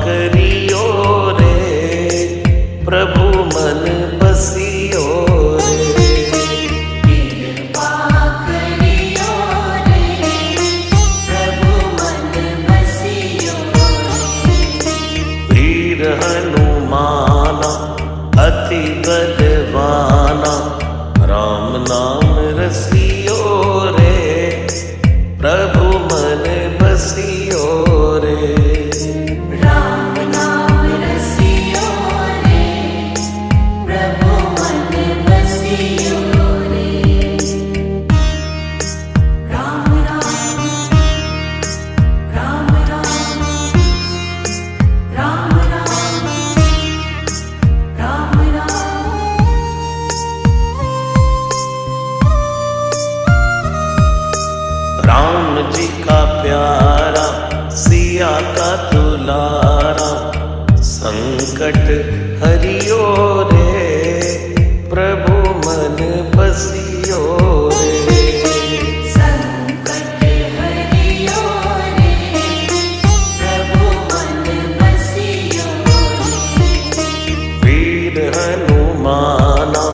करियो रे, प्रभु मन बसियो रे। कृपा करियो रे, प्रभु मन बसियो रे। वीर हनुमाना अति बलवाना, राम नाम रसियो रे, प्रभु मन बसियो रे। राम नाम रसियो रे, प्रभु मन बसियो रे। राम राम राम राम राम राम राम राम। राम जी का प्यारा सिया का दुलारा, संकट हरियो रे, प्रभु